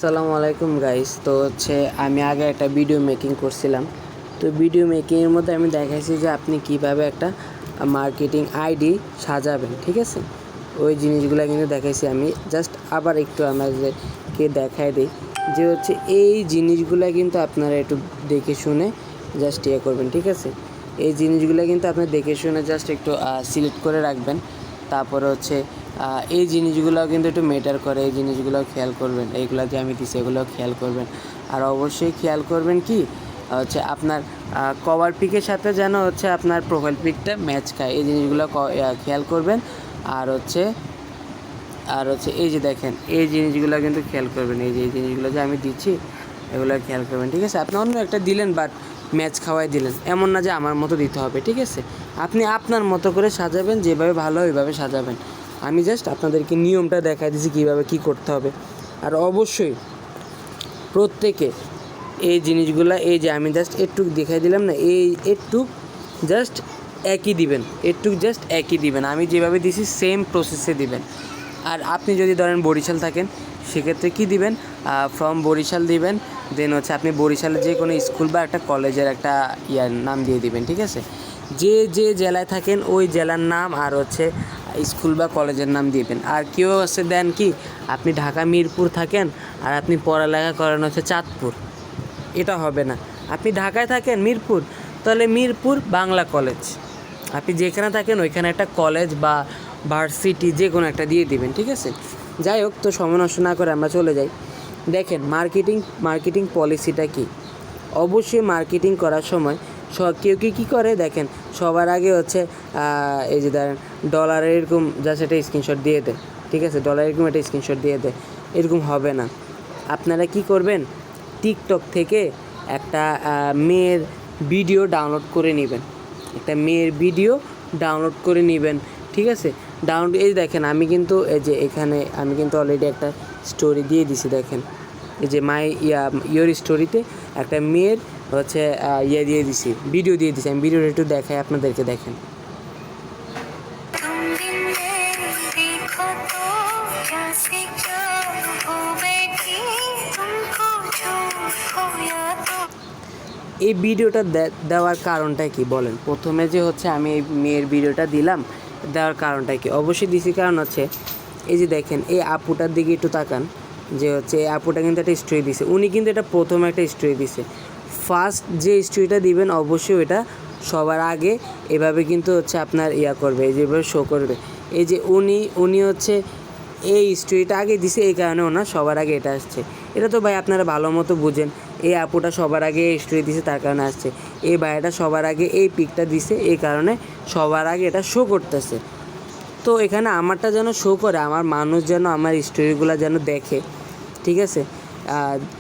আসসালামু আলাইকুম গাইস। তো হচ্ছে আমি আগে একটা ভিডিও মেকিং করছিলাম। তো ভিডিও মেকিংয়ের মধ্যে আমি দেখাইছি যে আপনি কিভাবে একটা মার্কেটিং আইডি সাজাবেন, ঠিক আছে। ওই জিনিসগুলো কিন্তু দেখাইছি আমি। জাস্ট আবার একটু আমাদেরকে দেখাই দিই যে হচ্ছে এই জিনিসগুলো কিন্তু আপনারা একটু দেখে শুনে জাস্ট ইয়ে করবেন, ঠিক আছে। এই জিনিসগুলো কিন্তু আপনি দেখে শুনে জাস্ট একটু সিলেক্ট করে রাখবেন। তারপরে হচ্ছে এই জিনিসগুলোও কিন্তু একটু ম্যাটার করে, এই জিনিসগুলোও খেয়াল করবেন। এইগুলো যে আমি দিচ্ছি এগুলোও খেয়াল করবেন। আর অবশ্যই খেয়াল করবেন কি হচ্ছে আপনার কভার পিকের সাথে যেন হচ্ছে আপনার প্রোফাইল পিকটা ম্যাচ খায়, এই জিনিসগুলো খেয়াল করবেন। আর হচ্ছে এই যে দেখেন এই জিনিসগুলো কিন্তু খেয়াল করবেন। এই জিনিসগুলো যে আমি দিচ্ছি এগুলো খেয়াল করবেন, ঠিক আছে। আপনি অন্য একটা দিলেন বাট ম্যাচ খাওয়াই দিলেন, এমন না যে আমার মতো দিতে হবে, ঠিক আছে। আপনি আপনার মতো করে সাজাবেন, যেভাবে ভালো ওইভাবে সাজাবেন। আমি জাস্ট আপনাদেরকে নিয়মটা দেখাই দিচ্ছি কীভাবে কী করতে হবে। আর অবশ্যই প্রত্যেকে এই জিনিসগুলো, এই যে আমি জাস্ট একটু দেখাই দিলাম না, এই একটু জাস্ট একই দিবেন, আমি যেভাবে দিছি সেম প্রসেসে দিবেন। আর আপনি যদি ধরেন বরিশাল থাকেন সেক্ষেত্রে কী দিবেন, ফ্রম বরিশাল দিবেন। দেন হচ্ছে আপনি বরিশালের যে কোনো স্কুল বা একটা কলেজের একটা নাম দিয়ে দিবেন, ঠিক আছে। যে জেলায় থাকেন ওই জেলার নাম আর হচ্ছে স্কুল বা কলেজের নাম দিবেন। আর কেউ হচ্ছে দেন কি আপনি ঢাকা মিরপুর থাকেন আর আপনি পড়ালেখা করেন হচ্ছে চাঁদপুর, এটা হবে না। আপনি ঢাকায় থাকেন মিরপুর, তাহলে মিরপুর বাংলা কলেজ। আপনি যেখানে থাকেন ওইখানে একটা কলেজ বা ভার্সিটি যে কোনো একটা দিয়ে দিবেন, ঠিক আছে। যাই হোক, তো সময় নষ্ট না করে আমরা চলে যাই। দেখেন মার্কেটিং পলিসিটা কি। অবশ্যই মার্কেটিং করার সময় কেউ কী করে দেখেন, সবার আগে হচ্ছে এই যে ধরেন ডলারের এরকম জাস্ট একটা স্ক্রিনশট দিয়ে দেয়, ঠিক আছে। ডলার এরকম একটা স্ক্রিনশট দিয়ে দেয়, এরকম হবে না। আপনারা কি করবেন, টিকটক থেকে একটা মেয়ের ভিডিও ডাউনলোড করে নেবেন, ঠিক আছে। এই দেখেন আমি কিন্তু এই যে এখানে আমি কিন্তু অলরেডি একটা স্টোরি দিয়ে দিছি। দেখেন এই যে ইয়োর স্টোরিতে একটা মেয়ের হচ্ছে দিয়ে দিছি, ভিডিও দিয়ে দিছি। আমি ভিডিওটা একটু দেখাই আপনাদেরকে, দেখেন। এই ভিডিওটা দেওয়ার কারণটা কি বলেন। প্রথমে যে হচ্ছে আমি এই মেয়ের ভিডিওটা দিলাম, দেওয়ার কারণটা কি, অবশ্যই দিছি কারণ হচ্ছে এই যে দেখেন এই আপুটার দিকে একটু তাকান, যে হচ্ছে এই আপুটা কিন্তু একটা স্টোরি দিছে। উনি কিন্তু এটা প্রথমে একটা স্টোরি দিছে। ফার্স্ট যে স্টোরিটা দিবেন অবশ্যই এটা সবার আগে এভাবে কিন্তু হচ্ছে আপনার করবে, এই যেভাবে শো করবে। এই যে উনি হচ্ছে এই স্টোরিটা আগে দিছে, এই কারণে ওনার সবার আগে এটা আসছে। এটা তো ভাই আপনারা ভালো মতো বুঝেন। এই আপুটা সবার আগে এই স্টোরি দিছে, তার কারণে আসছে। এই ভাইটা সবার আগে এই পিকটা দিছে, এই কারণে সবার আগে এটা শো করতেছে। তো এখানে আমারটা যেন শো করে, আমার মানুষ যেন আমার স্টোরিগুলো যেন দেখে, ঠিক আছে।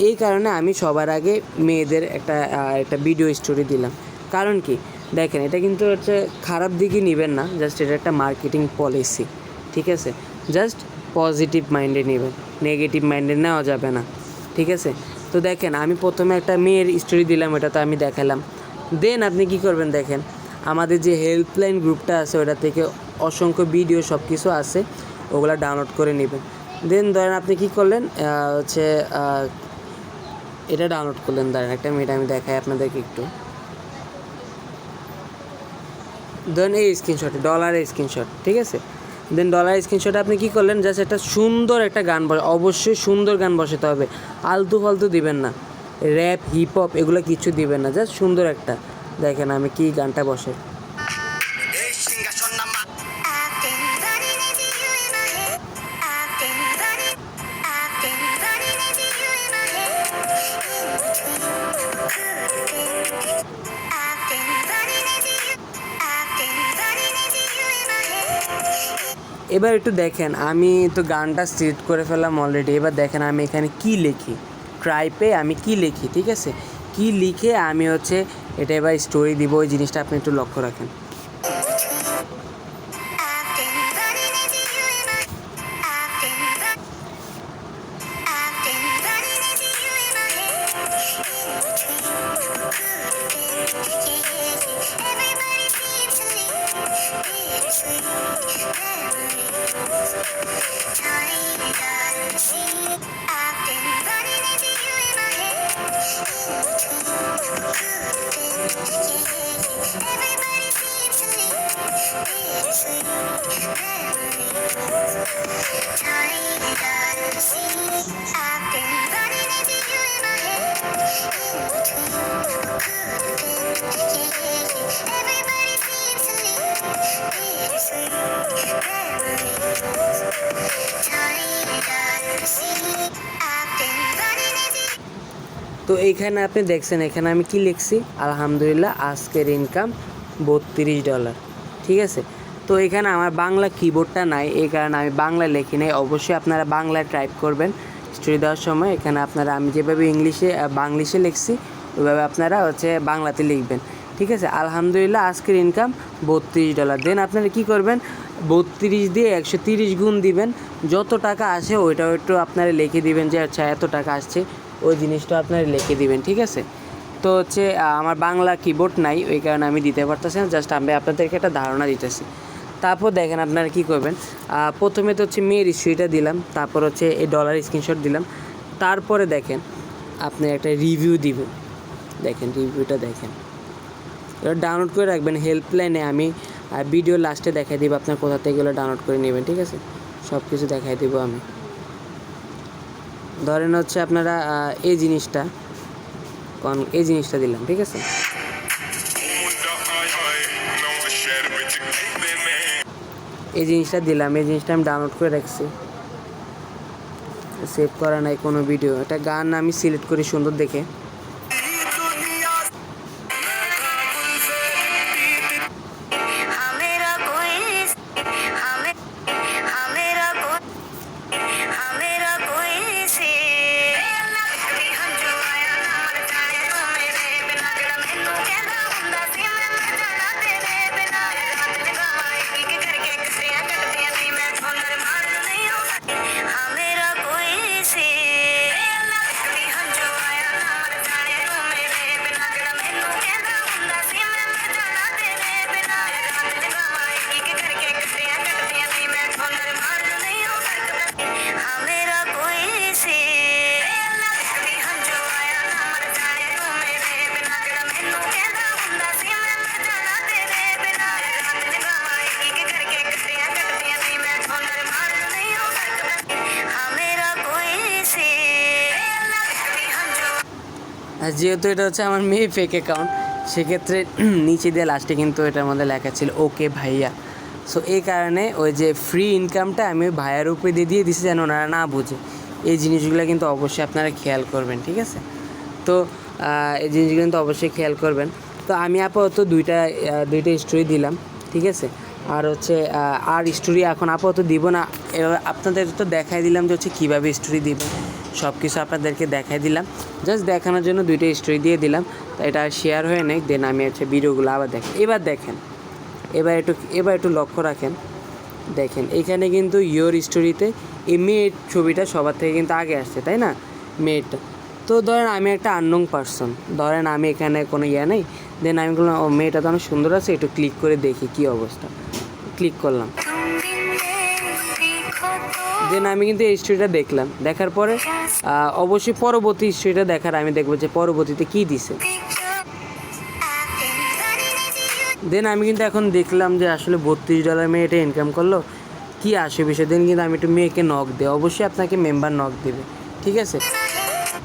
এই কারণে আমি সবার আগে মেয়েদের একটা ভিডিও স্টোরি দিলাম। কারণ কি দেখেন, এটা কিন্তু হচ্ছে খারাপ দিকে নেবেন না, জাস্ট এটা একটা মার্কেটিং পলিসি, ঠিক আছে। জাস্ট পজিটিভ মাইন্ডে নেবেন, নেগেটিভ মাইন্ডে নেওয়া যাবে না, ঠিক আছে। তো দেখেন আমি প্রথমে একটা মেয়ের স্টোরি দিলাম, এটা তো আমি দেখালাম। দেন আপনি কি করবেন, দেখেন আমাদের যে হেল্পলাইন গ্রুপটা আছে ওটা থেকে অসংখ্য ভিডিও সব কিছু আছে, ওগুলো ডাউনলোড করে নেবেন। দেন ধরেন আপনি কী করলেন, হচ্ছে এটা ডাউনলোড করলেন। ধরেন একটা মিনিট আমি দেখাই আপনাদেরকে একটু। ধরেন এই স্ক্রিনশট, ডলারের স্ক্রিনশট, ঠিক আছে। দেন ডলারের স্ক্রিনশটে আপনি কী করলেন, জাস্ট একটা সুন্দর একটা গান অবশ্যই সুন্দর গান বসাতে হবে, আলতু ফালতু দিবেন না, র্যাপ হিপহপ এগুলো কিছু দিবেন না, জাস্ট সুন্দর একটা। দেখেন আমি কি গানটা বসে, এবার একটু দেখেন আমি তো গানটা সিলেক্ট করে ফেললাম অলরেডি। এবার দেখেন আমি এখানে কি লিখি, ট্রাইপে আমি কি লিখি, ঠিক আছে। কি লিখে আমি হচ্ছে এটা এবার স্টোরি দিব, ওই জিনিসটা আপনি একটু লক্ষ্য রাখেন। তো এইখানে আপনি দেখছেন, এখানে আমি কি লিখছি, আলহামদুলিল্লাহ আজকের ইনকাম $32। ঠিক আছে। তো এখানে আমার বাংলা কিবোর্ডটা নাই, এই কারণে আমি বাংলা লিখি নাই। অবশ্যই আপনারা বাংলায় টাইপ করবেন স্টোরি দেওয়ার সময়। এখানে আপনারা আমি যেভাবে বাংলিশে লিখছি ওইভাবে আপনারা বাংলাতে লিখবেন। ঠিক আছে। আলহামদুলিল্লাহ আজকের ইনকাম $32। দেন আপনারা কী করবেন, 32 দিয়ে 130 গুণ দিবেন, যত টাকা আসে ওইটাও একটু আপনারা লিখে দিবেন যে আচ্ছা এত টাকা আসছে, ওই জিনিসটা আপনারা লিখে দিবেন। ঠিক আছে। তো আমার বাংলা কিবোর্ড নাই, ওই কারণে আমি দিতে পারতেছি না, জাস্ট আমি আপনাদেরকে একটা ধারণা দিতেছি। তারপর দেখেন আপনারা কী করবেন, প্রথমে তো মেয়ের হিস্ট্রিটা দিলাম, তারপর এই ডলার স্ক্রিনশট দিলাম, তারপরে দেখেন আপনি একটা রিভিউ দিবেন। দেখেন রিভিউটা দেখেন, এটা ডাউনলোড করে রাখবেন। হেল্পলাইনে আমি ভিডিও লাস্টে দেখাই দিব আপনার কোথা থেকে এগুলো ডাউনলোড করে নেবেন। ঠিক আছে, সব কিছু দেখাই দেবো আমি। ধরেন আপনারা এই জিনিসটা দিলাম। ঠিক আছে, এই জিনিসটা দিলাম, এই জিনিসটা আমি ডাউনলোড করে রাখছি, সেভ করা নাই কোনো ভিডিও। এটা গান আমি সিলেক্ট করি সুন্দর দেখে। যেহেতু এটা আমার মেয়ে ফেক অ্যাকাউন্ট, সেক্ষেত্রে নিচে দিয়ে লাস্টে কিন্তু এটার মধ্যে লেখা ছিল ওকে ভাইয়া। সো এই কারণে ওই যে ফ্রি ইনকামটা আমি ভাইয়ার উপরে দিয়ে দিছি যেন ওনারা না বুঝে। এই জিনিসগুলো কিন্তু অবশ্যই আপনারা খেয়াল করবেন। ঠিক আছে, তো এই জিনিসগুলো কিন্তু অবশ্যই খেয়াল করবেন। তো আমি আপাতত দুইটা স্টোরি দিলাম। ঠিক আছে, আর আর স্টোরি এখন আপাতত দিব না। এবার আপনাদের তো দেখাই দিলাম যে কীভাবে স্টোরি দিবেন, সব কিছু আপনাদেরকে দেখাই দিলাম, জাস্ট দেখানোর জন্য দুইটা স্টোরি দিয়ে দিলাম। তো এটা শেয়ার হয়ে নেই, দেন আমি ভিডিওগুলো আবার দেখেন। এবার একটু লক্ষ্য রাখেন। দেখেন এখানে কিন্তু ইয়োর স্টোরিতে এই মেয়ের ছবিটা সবার থেকে কিন্তু আগে আসছে, তাই না, মেয়েটা। তো ধরেন আমি একটা আননোন পারসন, ধরেন আমি এখানে কোনো নেই, দেন আমি বললাম ও মেয়েটা তো অনেক সুন্দর আছে, একটু ক্লিক করে দেখি কী অবস্থা। ক্লিক করলাম, দেন আমি কিন্তু এই স্টোরিটা দেখলাম। দেখার পরে অবশ্যই পরবর্তী স্টোরিটা দেখার আমি দেখবো যে পরবর্তীতে কী দিছে। দেন আমি কিন্তু এখন দেখলাম যে আসলে $32 মেয়ে এটা ইনকাম করলো, কী আসে বিষয়। দেন কিন্তু আমি একটু মেয়েকে নক দিই, অবশ্যই আপনাকে মেম্বার নক দেবে। ঠিক আছে,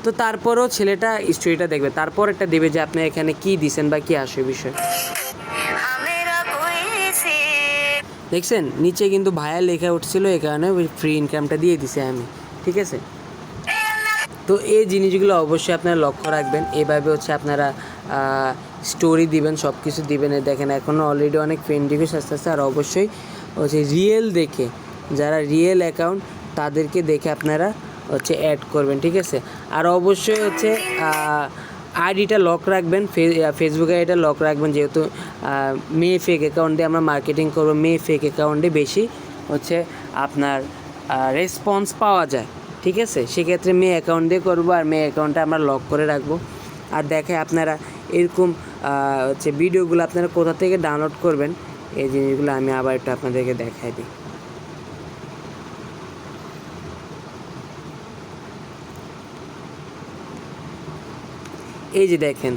তো তারপরেও ছেলেটা স্টোরিটা দেখবে, তারপর একটা দেবে যে আপনি এখানে কী দিছেন বা কী আসে বিষয়। দেখছেন নিচে কিন্তু ভাইয়া লেখা উঠছিল, এই কারণে ওই ফ্রি ইনকামটা দিয়ে দিছে আমি। ঠিক আছে, তো এই জিনিসগুলো অবশ্যই আপনারা লক্ষ্য রাখবেন। এভাবে আপনারা স্টোরি দিবেন, সব কিছু দিবেন। দেখেন এখনও অলরেডি অনেক ফ্রেন্ড রিকোয়েস্ট আসতেছে। আর অবশ্যই রিয়েল দেখে, যারা রিয়েল অ্যাকাউন্ট তাদেরকে দেখে আপনারা অ্যাড করবেন। ঠিক আছে, আর অবশ্যই আইডিটা লক রাখবেন, ফেসবুক আইডিটা লক রাখবেন, যেহেতু মেয়ে ফেক অ্যাকাউন্টে আমরা মার্কেটিং করবো। মেয়ে ফেক অ্যাকাউন্টে বেশি আপনার রেসপন্স পাওয়া যায়। ঠিক আছে, সেক্ষেত্রে মেয়ে অ্যাকাউন্ট দিয়ে করবো, আর মেয়ে অ্যাকাউন্টটা আমরা লক করে রাখবো। আর দেখে আপনারা এরকম ভিডিওগুলো আপনারা কোথা থেকে ডাউনলোড করবেন, এই জিনিসগুলো আমি আবার একটু আপনাদেরকে দেখাই দিই। এই যে দেখেন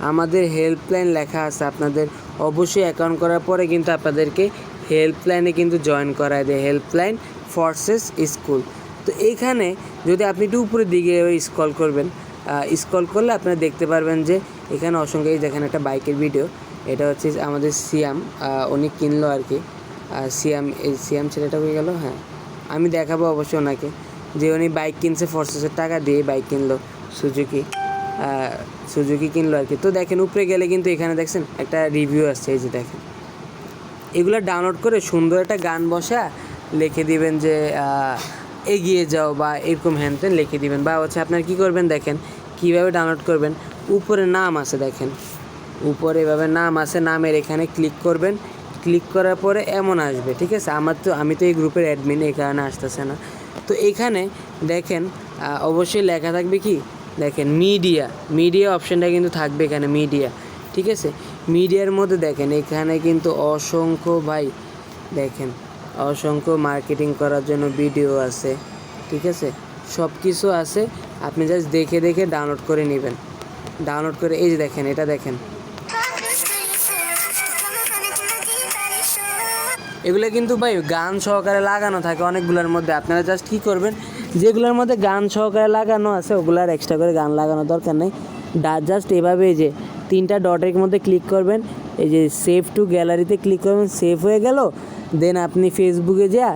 আমাদের হেল্পলাইন লেখা আছে, আপনাদের অবশ্যই অ্যাকাউন্ট করার পরে কিন্তু আপনাদেরকে হেল্পলাইনে কিন্তু জয়েন করায় দেয়, হেল্পলাইন ফোর্সেস স্কুল। তো এইখানে যদি আপনি একটু উপরের দিকে স্ক্রল করবেন, স্ক্রল করলে আপনারা দেখতে পারবেন যে এখানে অসংখ্য, এই দেখেন একটা বাইকের ভিডিও, এটা হচ্ছে আমাদের সিয়াম, উনি কিনলো আর কি। সিয়াম, এই সিয়াম ছেলেটা হয়ে গেল। হ্যাঁ, আমি দেখাবো অবশ্যই ওনাকে যে উনি বাইক কিনছে ফোর্সেসের টাকা দিয়ে বাইক কিনলো, সুজুকি কিনলো আর কি। তো দেখেন উপরে গেলে কিন্তু এখানে দেখছেন একটা রিভিউ আসছে, এই যে দেখেন। এগুলো ডাউনলোড করে সুন্দর একটা গান বসা লিখে দিবেন যে এগিয়ে যাও বা এরকম হ্যানত্যান লিখে দিবেন। বা হচ্ছে আপনার কী করবেন দেখেন কীভাবে ডাউনলোড করবেন। উপরে নাম আছে দেখেন, উপরে এভাবে নাম আছে, নামের এখানে ক্লিক করবেন। ক্লিক করার পরে এমন আসবে, ঠিক আছে। আমি তো এই গ্রুপের অ্যাডমিন, এই কারণে আসতেছে না। তো এখানে দেখেন অবশ্যই লেখা থাকবে কি দেখেন মিডিয়া অপশানটা কিন্তু থাকবে এখানে, মিডিয়া, ঠিক আছে। মিডিয়ার মধ্যে দেখেন এখানে কিন্তু অসংখ্য মার্কেটিং করার জন্য ভিডিও আছে, ঠিক আছে, সব কিছু আছে। আপনি জাস্ট দেখে ডাউনলোড করে নেবেন। ডাউনলোড করে এই যে দেখেন, এটা দেখেন, এগুলো কিন্তু ভাই গান সহকারে লাগানো থাকে অনেকগুলোর মধ্যে। আপনারা জাস্ট কী করবেন, যেগুলোর মধ্যে গান সহকারে লাগানো আছে ওগুলো আর এক্সট্রা করে গান লাগানোর দরকার নেই। জাস্ট এভাবে এই যে 3টা ডটের মধ্যে ক্লিক করবেন, এই যে সেভ টু গ্যালারিতে ক্লিক করবেন, সেভ হয়ে গেল। দেন আপনি ফেসবুকে যা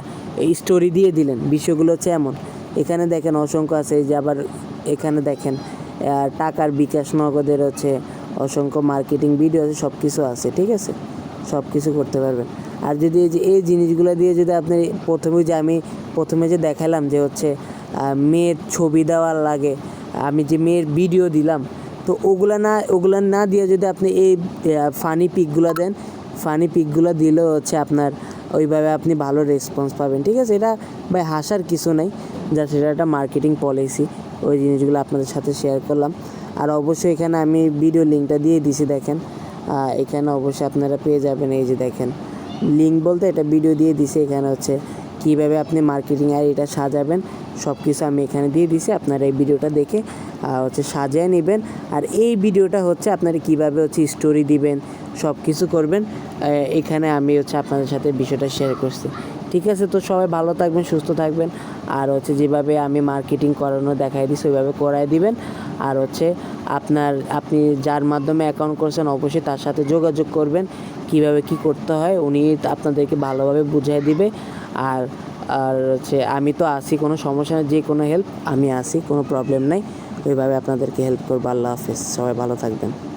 এই স্টোরি দিয়ে দিলেন। বিষয়গুলো হচ্ছে এমন, এখানে দেখেন অসংখ্য আছে। এই যে আবার এখানে দেখেন টাকার বিকাশ নগদের হচ্ছে অসংখ্য মার্কেটিং ভিডিও আছে, সব কিছু আছে, ঠিক আছে, সব কিছু করতে পারবেন। আর যদি এই জিনিসগুলো দিয়ে যদি আপনি আমি প্রথমে যে দেখালাম যে হচ্ছে মেয়ের ছবি দেওয়ার লাগে, আমি যে মেয়ের ভিডিও দিলাম, তো ওগুলা না দিয়ে যদি আপনি এই ফানি পিকগুলো দেন, ফানি পিকগুলো দিলেও হচ্ছে আপনার ওইভাবে আপনি ভালো রেসপন্স পাবেন, ঠিক আছে। এটা ভাই হাসার কিছু নেই, যা সেটা একটা মার্কেটিং পলিসি। ওই জিনিসগুলো আপনাদের সাথে শেয়ার করলাম। আর অবশ্যই এখানে আমি ভিডিও লিঙ্কটা দিয়ে দিছি দেখেন, এখানে অবশ্যই আপনারা পেয়ে যাবেন। এই যে দেখেন লিঙ্ক বলতে এটা ভিডিও দিয়ে দিছি, এখানে হচ্ছে কীভাবে আপনি মার্কেটিং আর এটা সাজাবেন সব কিছু আমি এখানে দিয়ে দিছি। আপনারা এই ভিডিওটা দেখে হচ্ছে সাজিয়ে নেবেন। আর এই ভিডিওটা হচ্ছে আপনারা কীভাবে হচ্ছে স্টোরি দিবেন, সব কিছু করবেন, এখানে আমি হচ্ছে আপনাদের সাথে বিষয়টা শেয়ার করছি, ঠিক আছে। তো সবাই ভালো থাকবেন, সুস্থ থাকবেন। আর হচ্ছে যেভাবে আমি মার্কেটিং করানো দেখাই দিচ্ছি ওইভাবে করাই দিবেন। আর হচ্ছে আপনি যার মাধ্যমে অ্যাকাউন্ট করছেন অবশ্যই তার সাথে যোগাযোগ করবেন, কিভাবে কি করতে হয় উনি আপনাদেরকে ভালোভাবে বুঝিয়ে দিবে। আর হচ্ছে আমি তো আসি, কোনো সমস্যা নেই, যে কোনো হেল্প আমি আসি, কোনো প্রবলেম নাই, ওইভাবে আপনাদেরকে হেল্প করবো। আল্লাহ হাফেজ, সবাই ভালো থাকবেন।